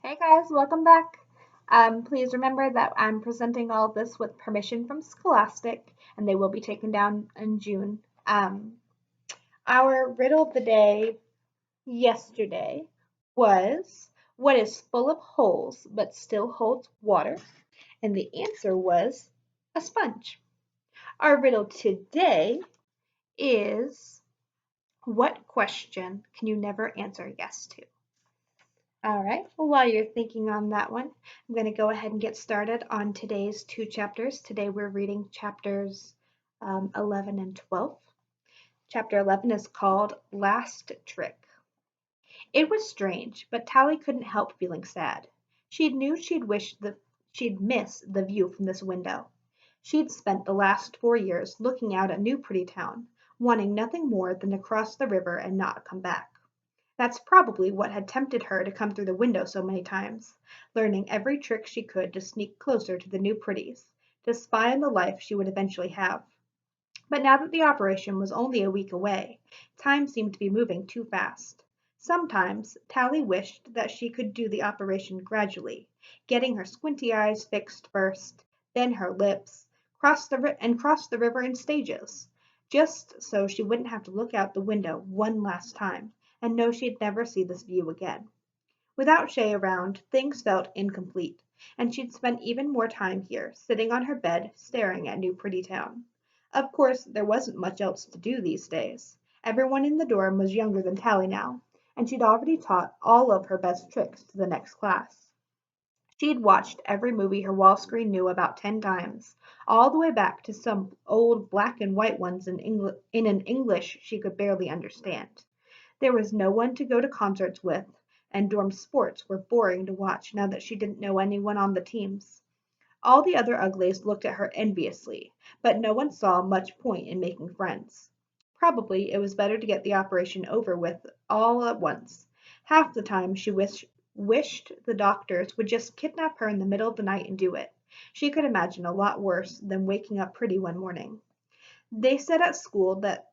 Hey guys, welcome back. Please remember that I'm presenting all of this with permission from Scholastic, and they will be taken down in June. Our riddle of the day yesterday was what is full of holes but still holds water? And the answer was a sponge. Our riddle today is what question can you never answer yes to? All right, well, while you're thinking on that one, I'm going to go ahead and get started on today's two chapters. Today we're reading chapters 11 and 12. Chapter 11 is called Last Trick. It was strange, but Tally couldn't help feeling sad. She knew she'd miss the view from this window. She'd spent the last 4 years looking out at New Pretty Town, wanting nothing more than to cross the river and not come back. That's probably what had tempted her to come through the window so many times, learning every trick she could to sneak closer to the new pretties, to spy on the life she would eventually have. But now that the operation was only a week away, time seemed to be moving too fast. Sometimes Tally wished that she could do the operation gradually, getting her squinty eyes fixed first, then her lips, cross the river in stages, just so she wouldn't have to look out the window one last time and know she'd never see this view again. Without Shay around, things felt incomplete, and she'd spent even more time here, sitting on her bed, staring at New Pretty Town. Of course, there wasn't much else to do these days. Everyone in the dorm was younger than Tally now, and she'd already taught all of her best tricks to the next class. She'd watched every movie her wall screen knew about 10 times, all the way back to some old black and white ones in an English she could barely understand. There was no one to go to concerts with, and dorm sports were boring to watch now that she didn't know anyone on the teams. All the other uglies looked at her enviously, but no one saw much point in making friends. Probably it was better to get the operation over with all at once. Half the time she wished the doctors would just kidnap her in the middle of the night and do it. She could imagine a lot worse than waking up pretty one morning. They said at school that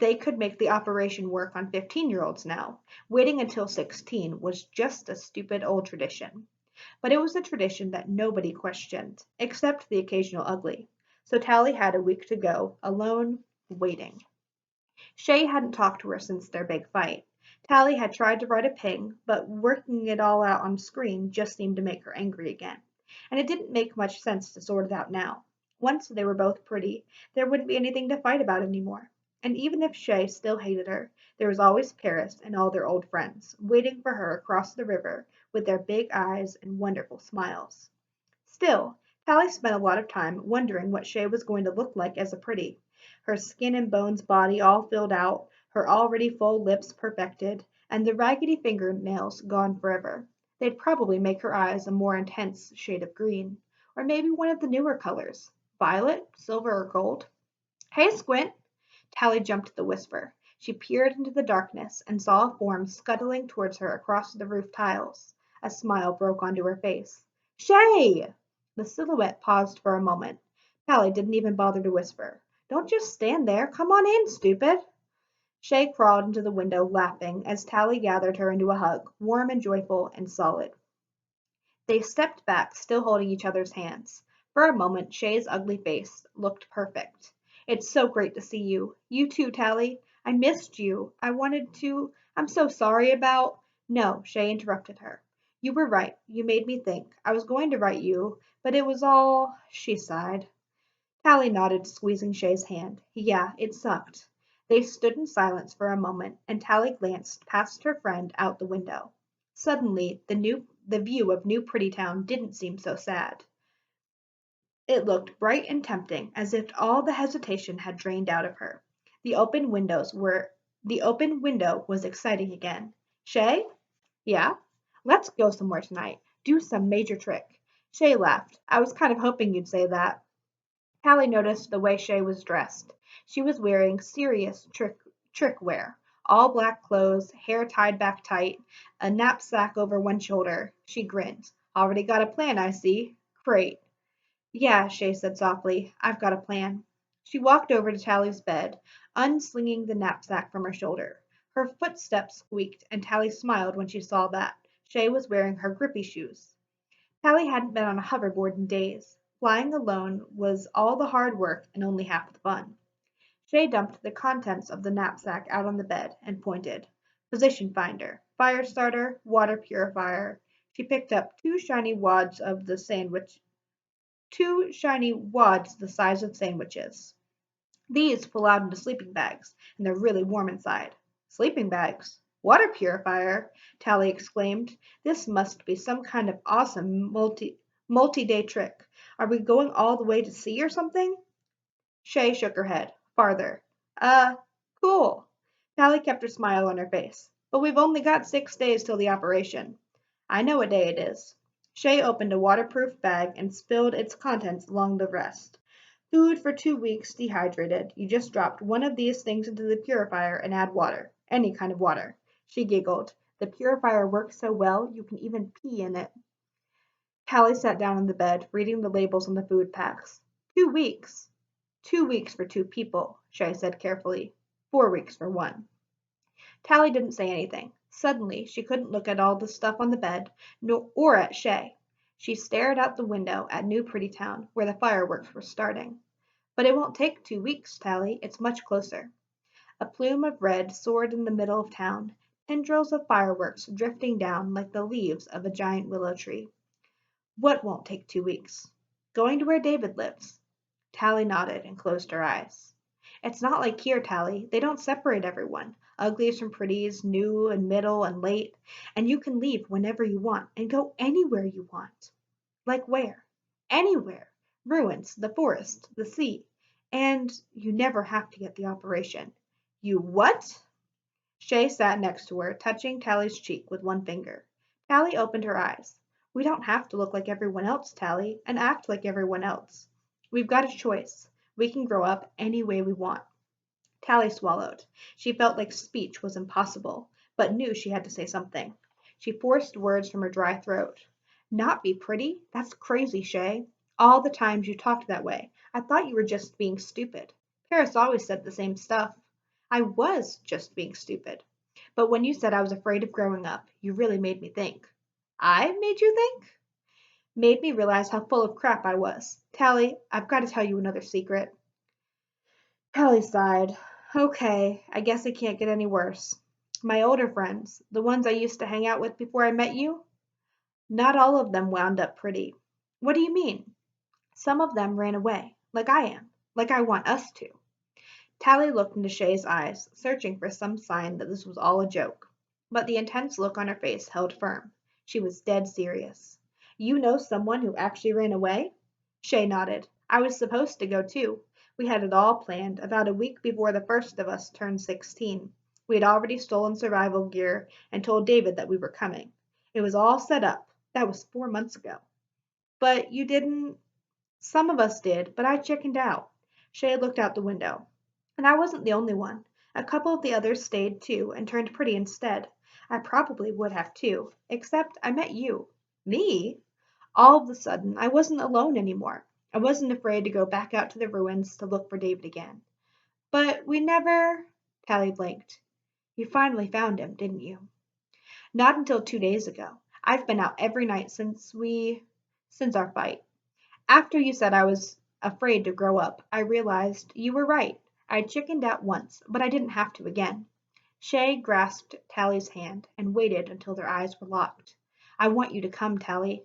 they could make the operation work on 15-year-olds now. Waiting until 16 was just a stupid old tradition. But it was a tradition that nobody questioned, except the occasional ugly. So Tally had a week to go, alone, waiting. Shay hadn't talked to her since their big fight. Tally had tried to write a ping, but working it all out on screen just seemed to make her angry again. And it didn't make much sense to sort it out now. Once they were both pretty, there wouldn't be anything to fight about anymore. And even if Shay still hated her, there was always Paris and all their old friends, waiting for her across the river with their big eyes and wonderful smiles. Still, Tally spent a lot of time wondering what Shay was going to look like as a pretty. Her skin and bones body all filled out, her already full lips perfected, and the raggedy fingernails gone forever. They'd probably make her eyes a more intense shade of green, or maybe one of the newer colors, violet, silver, or gold. Hey, Squint! Tally jumped at the whisper. She peered into the darkness and saw a form scuttling towards her across the roof tiles. A smile broke onto her face. Shay! The silhouette paused for a moment. Tally didn't even bother to whisper. Don't just stand there. Come on in, stupid. Shay crawled into the window, laughing, as Tally gathered her into a hug, warm and joyful and solid. They stepped back, still holding each other's hands. For a moment Shay's ugly face looked perfect. It's so great to see you. You too, Tally. I missed you. I wanted to. I'm so sorry about. No, Shay interrupted her. You were right. You made me think. I was going to write you, but it was all. She sighed. Tally nodded, squeezing Shay's hand. Yeah, it sucked. They stood in silence for a moment, and Tally glanced past her friend out the window. Suddenly, the view of New Prettytown didn't seem so sad. It looked bright and tempting, as if all the hesitation had drained out of her. The open window was exciting again. Shay? Yeah? Let's go somewhere tonight. Do some major trick. Shay laughed. I was kind of hoping you'd say that. Callie noticed the way Shay was dressed. She was wearing serious trick wear, all black clothes, hair tied back tight, a knapsack over one shoulder. She grinned. Already got a plan, I see. Great. Yeah, Shay said softly. I've got a plan. She walked over to Tally's bed, unslinging the knapsack from her shoulder. Her footsteps squeaked, and Tally smiled when she saw that. Shay was wearing her grippy shoes. Tally hadn't been on a hoverboard in days. Flying alone was all the hard work and only half the fun. Shay dumped the contents of the knapsack out on the bed and pointed. Position finder, fire starter, water purifier. She picked up two shiny wads the size of sandwiches. These pull out into sleeping bags, and they're really warm inside. Sleeping bags? Water purifier? Tally exclaimed. This must be some kind of awesome multi-day trick. Are we going all the way to sea or something? Shay shook her head. Farther. Uh, cool. Tally kept her smile on her face. But we've only got 6 days till the operation. I know what day it is. Shay opened a waterproof bag and spilled its contents along the rest. Food for 2 weeks dehydrated. You just dropped one of these things into the purifier and add water. Any kind of water. She giggled. The purifier works so well you can even pee in it. Tally sat down on the bed, reading the labels on the food packs. 2 weeks. 2 weeks for 2 people, Shay said carefully. 4 weeks for one. Tally didn't say anything. Suddenly, she couldn't look at all the stuff on the bed, or at Shay. She stared out the window at New Prettytown, where the fireworks were starting. But it won't take 2 weeks, Tally. It's much closer. A plume of red soared in the middle of town, tendrils of fireworks drifting down like the leaves of a giant willow tree. What won't take 2 weeks? Going to where David lives. Tally nodded and closed her eyes. It's not like here, Tally. They don't separate everyone. Uglies from pretties, new and middle and late. And you can leave whenever you want and go anywhere you want. Like where? Anywhere. Ruins, the forest, the sea. And you never have to get the operation. You what? Shay sat next to her, touching Tally's cheek with one finger. Tally opened her eyes. We don't have to look like everyone else, Tally, and act like everyone else. We've got a choice. We can grow up any way we want. Tally swallowed. She felt like speech was impossible, but knew she had to say something. She forced words from her dry throat. Not be pretty? That's crazy, Shay. All the times you talked that way, I thought you were just being stupid. Paris always said the same stuff. I was just being stupid. But when you said I was afraid of growing up, you really made me think. I made you think? Made me realize how full of crap I was. Tally, I've got to tell you another secret. Tally sighed. Okay, I guess it can't get any worse. My older friends, the ones I used to hang out with before I met you, not all of them wound up pretty. What do you mean? Some of them ran away, like I am, like I want us to. Tally looked into Shay's eyes, searching for some sign that this was all a joke. But the intense look on her face held firm. She was dead serious. You know someone who actually ran away? Shay nodded. I was supposed to go too. We had it all planned, about a week before the first of us turned 16. We had already stolen survival gear and told David that we were coming. It was all set up. That was 4 months ago. But you didn't. Some of us did, but I chickened out. Shay looked out the window. And I wasn't the only one. A couple of the others stayed too and turned pretty instead. I probably would have too, except I met you. Me? All of a sudden, I wasn't alone anymore. I wasn't afraid to go back out to the ruins to look for David again. But we never. Tally blinked. You finally found him, didn't you? Not until 2 days ago. I've been out every night since our fight. After you said I was afraid to grow up, I realized you were right. I'd chickened out once, but I didn't have to again. Shay grasped Tally's hand and waited until their eyes were locked. I want you to come, Tally.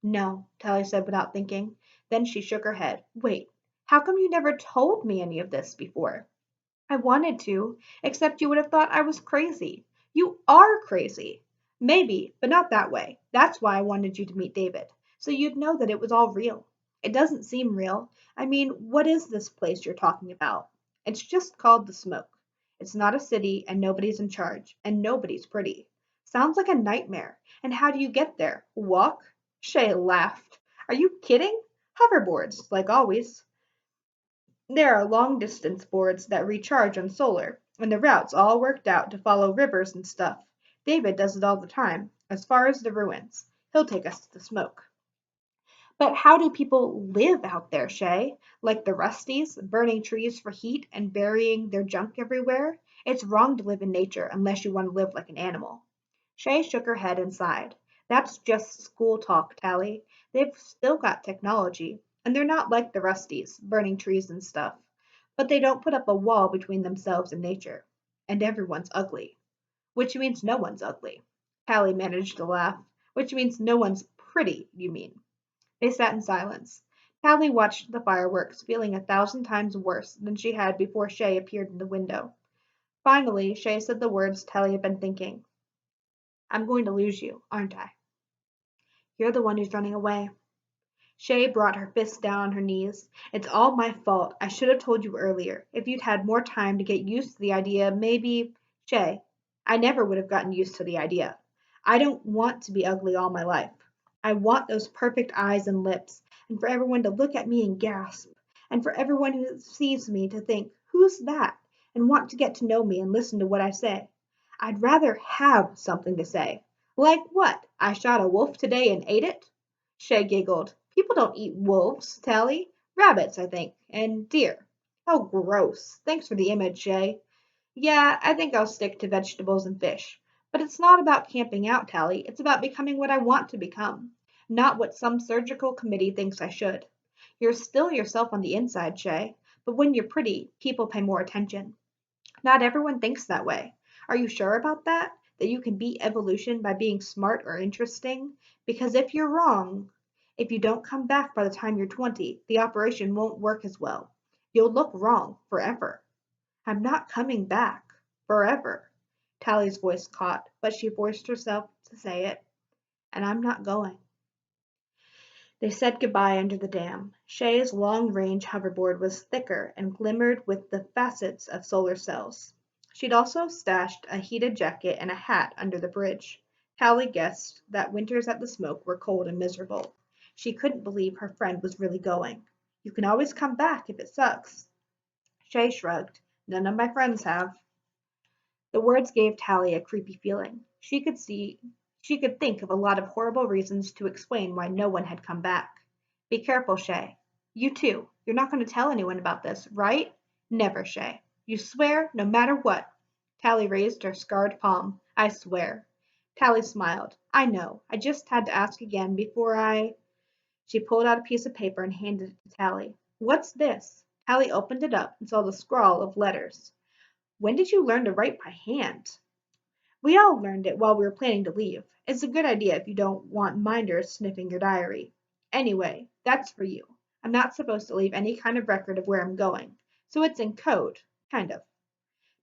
No, Tally said without thinking. Then she shook her head. Wait, how come you never told me any of this before? I wanted to, except you would have thought I was crazy. You are crazy. Maybe, but not that way. That's why I wanted you to meet David, so you'd know that it was all real. It doesn't seem real. I mean, what is this place you're talking about? It's just called the Smoke. It's not a city, and nobody's in charge, and nobody's pretty. Sounds like a nightmare. And how do you get there? Walk? Shay laughed. Are you kidding? Hoverboards, like always. There are long-distance boards that recharge on solar, and the route's all worked out to follow rivers and stuff. David does it all the time, as far as the ruins. He'll take us to the Smoke. But how do people live out there, Shay? Like the Rusties, burning trees for heat and burying their junk everywhere? It's wrong to live in nature unless you want to live like an animal. Shay shook her head and sighed. That's just school talk, Tally. They've still got technology, and they're not like the Rusties, burning trees and stuff. But they don't put up a wall between themselves and nature. And everyone's ugly. Which means no one's ugly. Tally managed to laugh. Which means no one's pretty, you mean. They sat in silence. Tally watched the fireworks, feeling 1,000 times worse than she had before Shay appeared in the window. Finally, Shay said the words Tally had been thinking. I'm going to lose you, aren't I? You're the one who's running away. Shay brought her fists down on her knees. It's all my fault. I should have told you earlier. If you'd had more time to get used to the idea, maybe. Shay, I never would have gotten used to the idea. I don't want to be ugly all my life. I want those perfect eyes and lips, and for everyone to look at me and gasp, and for everyone who sees me to think, who's that? And want to get to know me and listen to what I say. I'd rather have something to say. Like what? I shot a wolf today and ate it? Shay giggled. People don't eat wolves, Tally. Rabbits, I think, and deer. Oh, gross. Thanks for the image, Shay. Yeah, I think I'll stick to vegetables and fish. But it's not about camping out, Tally. It's about becoming what I want to become, not what some surgical committee thinks I should. You're still yourself on the inside, Shay, but when you're pretty, people pay more attention. Not everyone thinks that way. Are you sure about that? That you can beat evolution by being smart or interesting? Because if you're wrong, if you don't come back by the time you're 20, the operation won't work as well. You'll look wrong forever. I'm not coming back. Forever. Tally's voice caught, but she forced herself to say it. And I'm not going. They said goodbye under the dam. Shay's long-range hoverboard was thicker and glimmered with the facets of solar cells. She'd also stashed a heated jacket and a hat under the bridge. Tally guessed that winters at the smoke were cold and miserable. She couldn't believe her friend was really going. You can always come back if it sucks. Shay shrugged. None of my friends have. The words gave Tally a creepy feeling. She could think of a lot of horrible reasons to explain why no one had come back. Be careful, Shay. You too. You're not going to tell anyone about this, right? Never, Shay. You swear, no matter what. Tally raised her scarred palm. I swear. Tally smiled. I know. I just had to ask again before I. She pulled out a piece of paper and handed it to Tally. What's this? Tally opened it up and saw the scrawl of letters. When did you learn to write by hand? We all learned it while we were planning to leave. It's a good idea if you don't want minders sniffing your diary. Anyway, that's for you. I'm not supposed to leave any kind of record of where I'm going, so it's in code, kind of.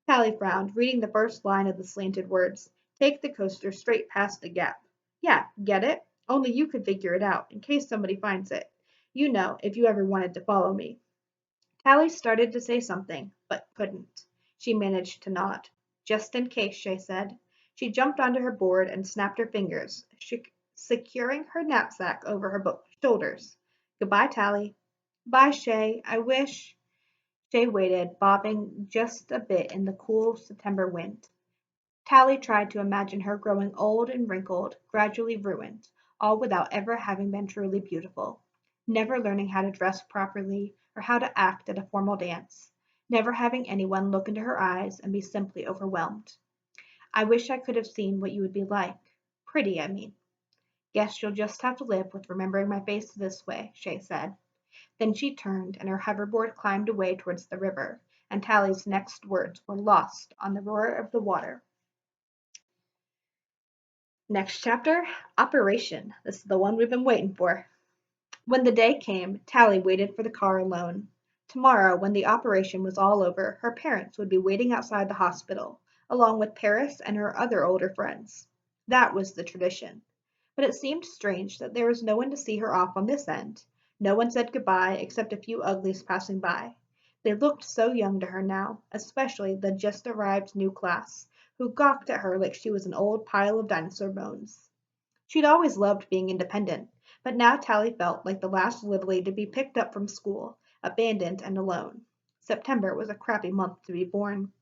Tally frowned, reading the first line of the slanted words. Take the coaster straight past the gap. Yeah, get it? Only you could figure it out, in case somebody finds it. You know, if you ever wanted to follow me. Tally started to say something, but couldn't. She managed to nod. Just in case, Shay said. She jumped onto her board and snapped her fingers, securing her knapsack over her shoulders. Goodbye, Tally. Bye, Shay. I wish. Shay waited, bobbing just a bit in the cool September wind. Tally tried to imagine her growing old and wrinkled, gradually ruined, all without ever having been truly beautiful, never learning how to dress properly or how to act at a formal dance, never having anyone look into her eyes and be simply overwhelmed. I wish I could have seen what you would be like. Pretty, I mean. Guess you'll just have to live with remembering my face this way, Shay said. Then she turned and her hoverboard climbed away towards the river, and Tally's next words were lost on the roar of the water. Next chapter, Operation. This is the one we've been waiting for. When the day came, Tally waited for the car alone. Tomorrow, when the operation was all over, her parents would be waiting outside the hospital, along with Paris and her other older friends. That was the tradition. But it seemed strange that there was no one to see her off on this end. No one said goodbye except a few uglies passing by. They looked so young to her now, especially the just arrived new class, who gawked at her like she was an old pile of dinosaur bones. She'd always loved being independent, but now Tally felt like the last Lily to be picked up from school, abandoned and alone. September was a crappy month to be born.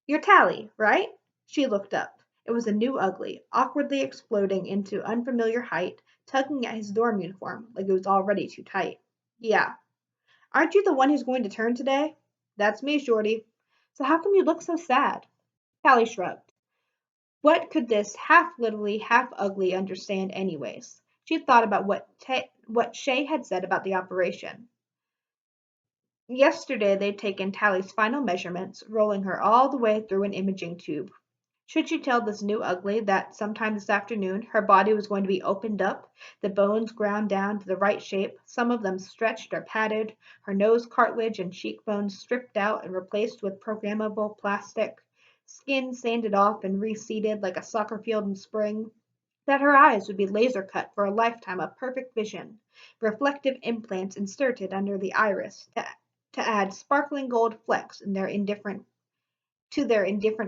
You're Tally, right? She looked up. It was a new ugly, awkwardly exploding into unfamiliar height, tugging at his dorm uniform like it was already too tight. Yeah. Aren't you the one who's going to turn today? That's me, Shorty. So how come you look so sad? Tally shrugged. What could this half literally, half ugly understand anyways? She thought about what Shay had said about the operation. Yesterday they'd taken Tally's final measurements, rolling her all the way through an imaging tube. Should she tell this new ugly that sometime this afternoon her body was going to be opened up, the bones ground down to the right shape, some of them stretched or padded, her nose cartilage and cheekbones stripped out and replaced with programmable plastic, skin sanded off and reseeded like a soccer field in spring? That her eyes would be laser cut for a lifetime of perfect vision, reflective implants inserted under the iris to add sparkling gold flecks to their indifferent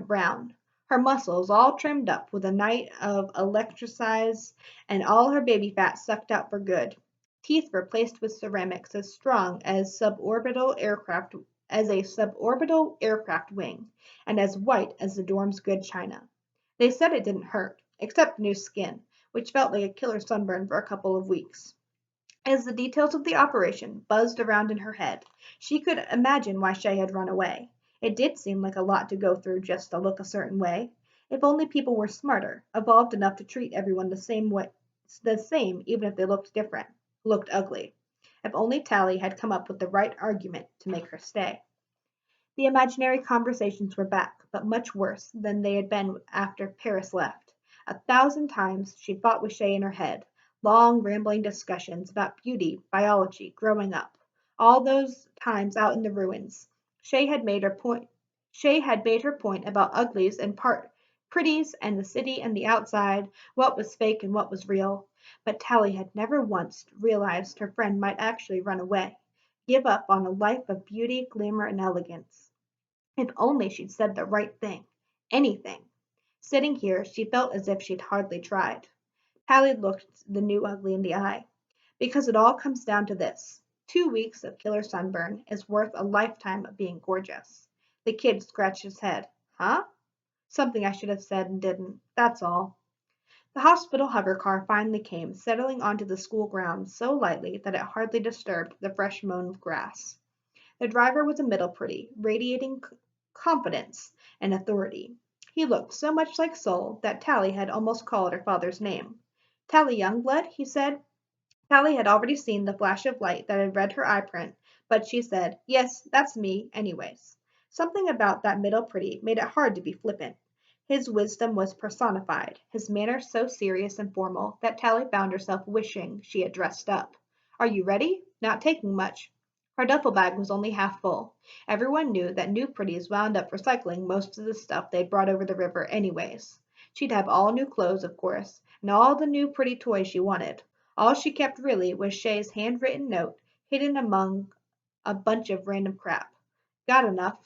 brown, her muscles all trimmed up with a night of electrolysis and all her baby fat sucked out for good, teeth replaced with ceramics as strong as a suborbital aircraft wing, and as white as the dorm's good china. They said it didn't hurt, except new skin, which felt like a killer sunburn for a couple of weeks. As the details of the operation buzzed around in her head, she could imagine why Shay had run away. It did seem like a lot to go through just to look a certain way. If only people were smarter, evolved enough to treat everyone the same even if they looked different, looked ugly. If only Tally had come up with the right argument to make her stay. The imaginary conversations were back, but much worse than they had been after Paris left. 1,000 times she'd fought with Shay in her head, long rambling discussions about beauty, biology, growing up. All those times out in the ruins. Shay had made her point Shay had made her point about uglies and pretties and the city and the outside, what was fake and what was real. But Tally had never once realized her friend might actually run away, give up on a life of beauty, glamour, and elegance. If only she'd said the right thing. Anything. Sitting here, she felt as if she'd hardly tried. Tally looked the new ugly in the eye. Because it all comes down to this. 2 weeks of killer sunburn is worth a lifetime of being gorgeous. The kid scratched his head. Huh? Something I should have said and didn't. That's all. The hospital hover car finally came, settling onto the school grounds so lightly that it hardly disturbed the fresh mown of grass. The driver was a middle pretty, radiating confidence and authority. He looked so much like Sol that Tally had almost called her father's name. Tally Youngblood, he said. Tally had already seen the flash of light that had read her eye print, but she said, "Yes, that's me, anyways." Something about that middle pretty made it hard to be flippant. His wisdom was personified, his manner so serious and formal that Tally found herself wishing she had dressed up. "Are you ready? Not taking much." Her duffel bag was only half full. Everyone knew that new pretties wound up recycling most of the stuff they'd brought over the river anyways. She'd have all new clothes, of course, and all the new pretty toys she wanted. All she kept really was Shay's handwritten note hidden among a bunch of random crap. Got enough.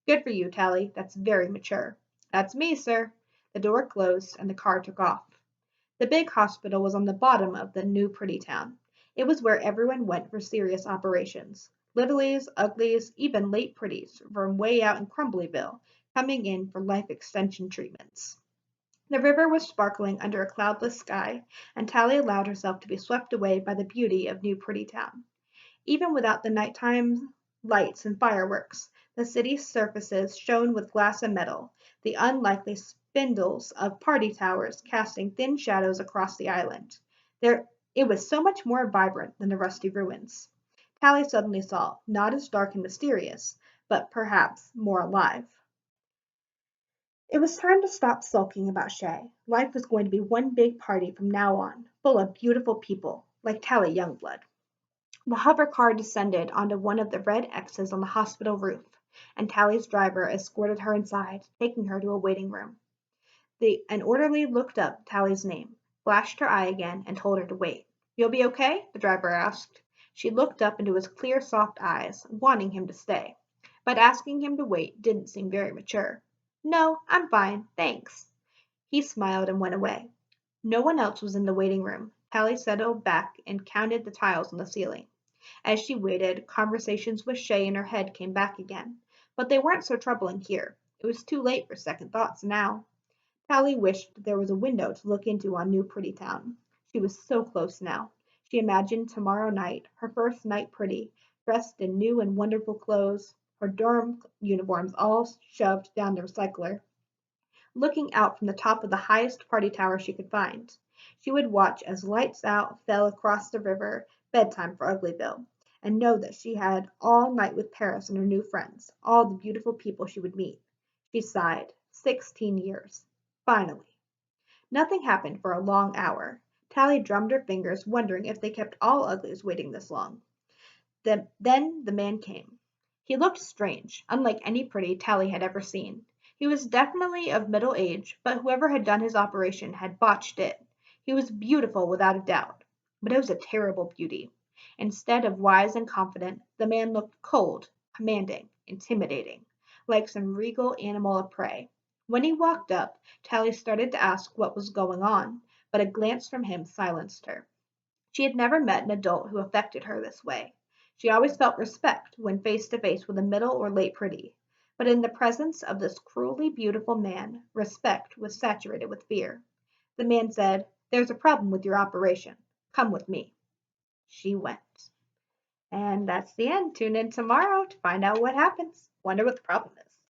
Good for you, Tally. That's very mature. That's me, sir. The door closed and the car took off. The big hospital was on the bottom of the new pretty town. It was where everyone went for serious operations. Littlies, uglies, even late pretties from way out in Crumblyville, coming in for life extension treatments. The river was sparkling under a cloudless sky, and Tally allowed herself to be swept away by the beauty of New Pretty Town. Even without the nighttime lights and fireworks, the city's surfaces shone with glass and metal, the unlikely spindles of party towers casting thin shadows across the island. It was so much more vibrant than the rusty ruins. Tally suddenly saw, not as dark and mysterious, but perhaps more alive. It was time to stop sulking about Shay. Life was going to be one big party from now on, full of beautiful people, like Tally Youngblood. The hover car descended onto one of the red X's on the hospital roof, and Tally's driver escorted her inside, taking her to a waiting room. An orderly looked up Tally's name, flashed her eye again, and told her to wait. "You'll be okay?" the driver asked. She looked up into his clear, soft eyes, wanting him to stay. But asking him to wait didn't seem very mature. "No, I'm fine, thanks." He smiled and went away. No one else was in the waiting room. Tally settled back and counted the tiles on the ceiling. As she waited, conversations with Shay in her head came back again. But they weren't so troubling here. It was too late for second thoughts now. Tally wished there was a window to look into on New Pretty Town. She was so close now. She imagined tomorrow night, her first night pretty, dressed in new and wonderful clothes, her dorm uniforms all shoved down the recycler, looking out from the top of the highest party tower she could find. She would watch as lights out fell across the river, bedtime for Uglyville, and know that she had all night with Paris and her new friends, all the beautiful people she would meet. She sighed. 16 years. Finally. Nothing happened for a long hour. Tally drummed her fingers, wondering if they kept all Uglies waiting this long. Then the man came. He looked strange, unlike any pretty Tally had ever seen. He was definitely of middle age, but whoever had done his operation had botched it. He was beautiful without a doubt, but it was a terrible beauty. Instead of wise and confident, the man looked cold, commanding, intimidating, like some regal animal of prey. When he walked up, Tally started to ask what was going on, but a glance from him silenced her. She had never met an adult who affected her this way. She always felt respect when face to face with a middle or late pretty, but in the presence of this cruelly beautiful man, respect was saturated with fear. The man said, "There's a problem with your operation. Come with me." She went. And that's the end. Tune in tomorrow to find out what happens. Wonder what the problem is.